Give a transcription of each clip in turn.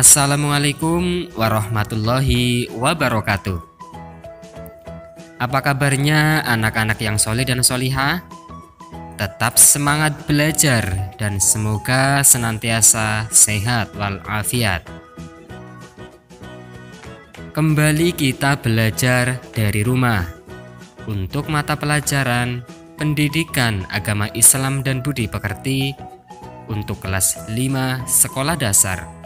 Assalamualaikum warahmatullahi wabarakatuh. Apa kabarnya anak-anak yang soleh dan solihah? Tetap semangat belajar dan semoga senantiasa sehat walafiat. Kembali kita belajar dari rumah untuk mata pelajaran Pendidikan Agama Islam dan Budi Pekerti untuk kelas 5 sekolah dasar.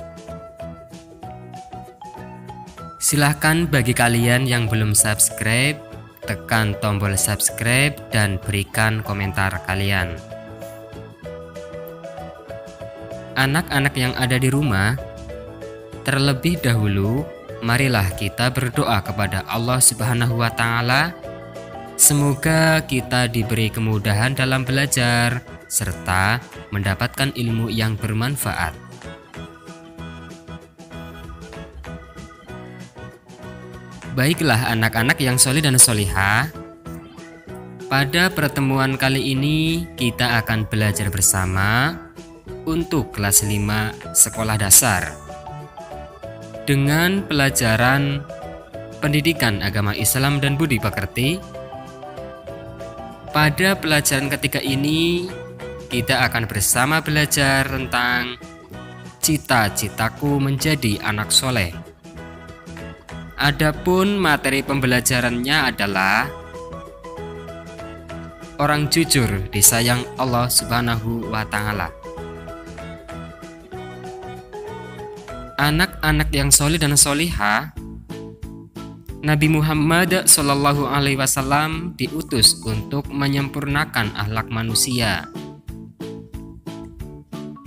Silahkan bagi kalian yang belum subscribe, tekan tombol subscribe dan berikan komentar kalian. Anak-anak yang ada di rumah, terlebih dahulu marilah kita berdoa kepada Allah Subhanahu wa Ta'ala. Semoga kita diberi kemudahan dalam belajar serta mendapatkan ilmu yang bermanfaat. Baiklah anak-anak yang soleh dan solihah, pada pertemuan kali ini kita akan belajar bersama untuk kelas 5 sekolah dasar dengan pelajaran Pendidikan Agama Islam dan Budi Pekerti. Pada pelajaran ketiga ini kita akan bersama belajar tentang cita-citaku menjadi anak soleh. Adapun materi pembelajarannya adalah orang jujur disayang Allah Subhanahu wa Ta'ala. Anak-anak yang soleh dan solihah, Nabi Muhammad SAW diutus untuk menyempurnakan akhlak manusia.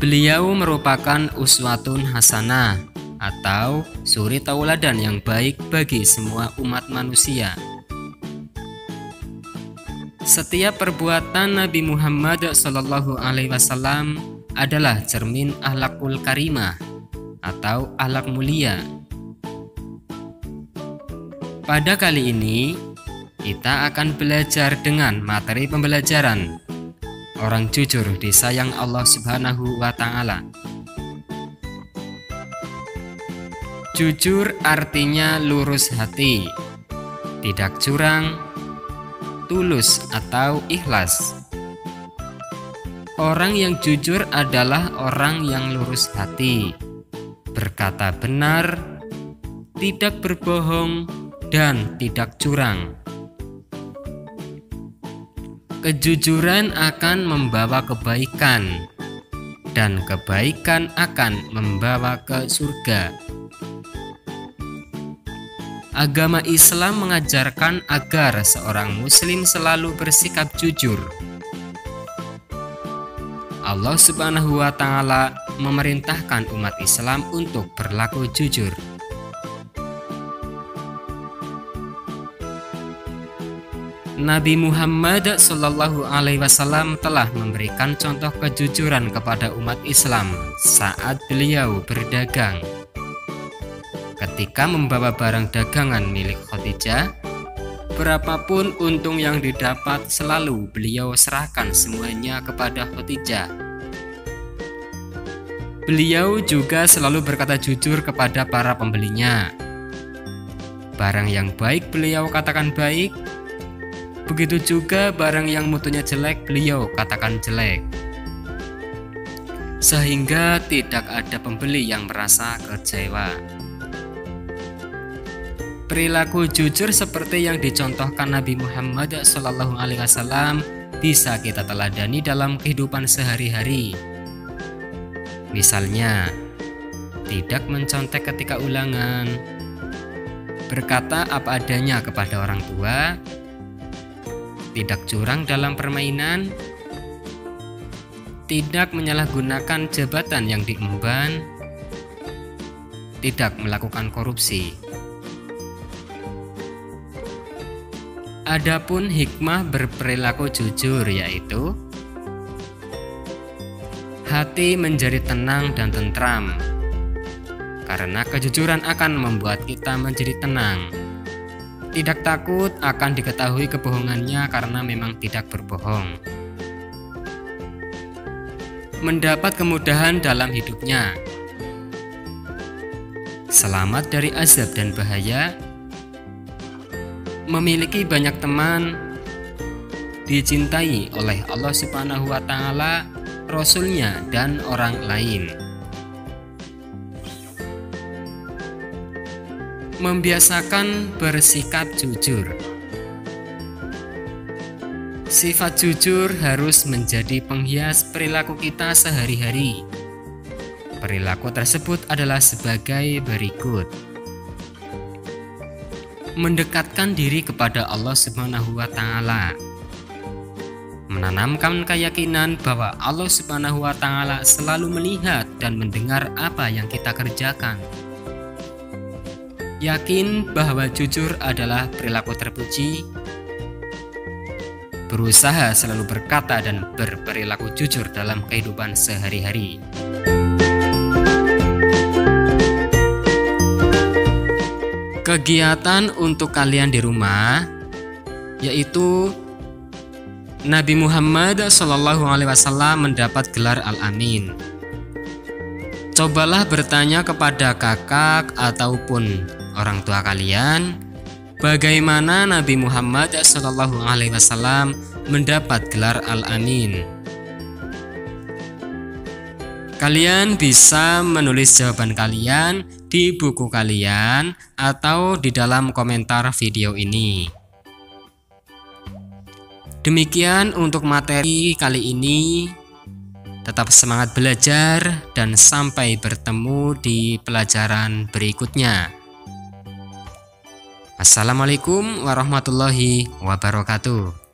Beliau merupakan uswatun hasanah atau suri tauladan yang baik bagi semua umat manusia. Setiap perbuatan Nabi Muhammad SAW adalah cermin akhlakul karimah atau akhlak mulia. Pada kali ini kita akan belajar dengan materi pembelajaran orang jujur disayang Allah Subhanahu wa Ta'ala. Jujur artinya lurus hati, tidak curang, tulus atau ikhlas. Orang yang jujur adalah orang yang lurus hati, berkata benar, tidak berbohong, dan tidak curang. Kejujuran akan membawa kebaikan, dan kebaikan akan membawa ke surga. Agama Islam mengajarkan agar seorang muslim selalu bersikap jujur. Allah Subhanahu wa Ta'ala memerintahkan umat Islam untuk berlaku jujur. Nabi Muhammad SAW telah memberikan contoh kejujuran kepada umat Islam saat beliau berdagang. Ketika membawa barang dagangan milik Khadijah, berapapun untung yang didapat selalu beliau serahkan semuanya kepada Khadijah. Beliau juga selalu berkata jujur kepada para pembelinya. Barang yang baik beliau katakan baik, begitu juga barang yang mutunya jelek beliau katakan jelek. Sehingga tidak ada pembeli yang merasa kecewa. Perilaku jujur seperti yang dicontohkan Nabi Muhammad SAW bisa kita teladani dalam kehidupan sehari-hari. Misalnya, tidak mencontek ketika ulangan, berkata apa adanya kepada orang tua, tidak curang dalam permainan, tidak menyalahgunakan jabatan yang diemban, tidak melakukan korupsi. Adapun hikmah berperilaku jujur yaitu hati menjadi tenang dan tentram, karena kejujuran akan membuat kita menjadi tenang. Tidak takut akan diketahui kebohongannya karena memang tidak berbohong. mendapat kemudahan dalam hidupnya. selamat dari azab dan bahaya, memiliki banyak teman, dicintai oleh Allah Subhanahu wa Ta'ala, Rasul-Nya, dan orang lain. Membiasakan bersikap jujur. Sifat jujur harus menjadi penghias perilaku kita sehari-hari. Perilaku tersebut adalah sebagai berikut: mendekatkan diri kepada Allah Subhanahu wa Ta'ala, menanamkan keyakinan bahwa Allah Subhanahu wa Ta'ala selalu melihat dan mendengar apa yang kita kerjakan. Yakin bahwa jujur adalah perilaku terpuji. Berusaha selalu berkata dan berperilaku jujur dalam kehidupan sehari-hari. Kegiatan untuk kalian di rumah yaitu Nabi Muhammad SAW mendapat gelar Al-Amin. Cobalah bertanya kepada kakak ataupun orang tua kalian, bagaimana Nabi Muhammad SAW mendapat gelar Al-Amin. Kalian bisa menulis jawaban kalian di buku kalian atau di dalam komentar video ini. Demikian untuk materi kali ini. Tetap semangat belajar dan sampai bertemu di pelajaran berikutnya. Assalamualaikum warahmatullahi wabarakatuh.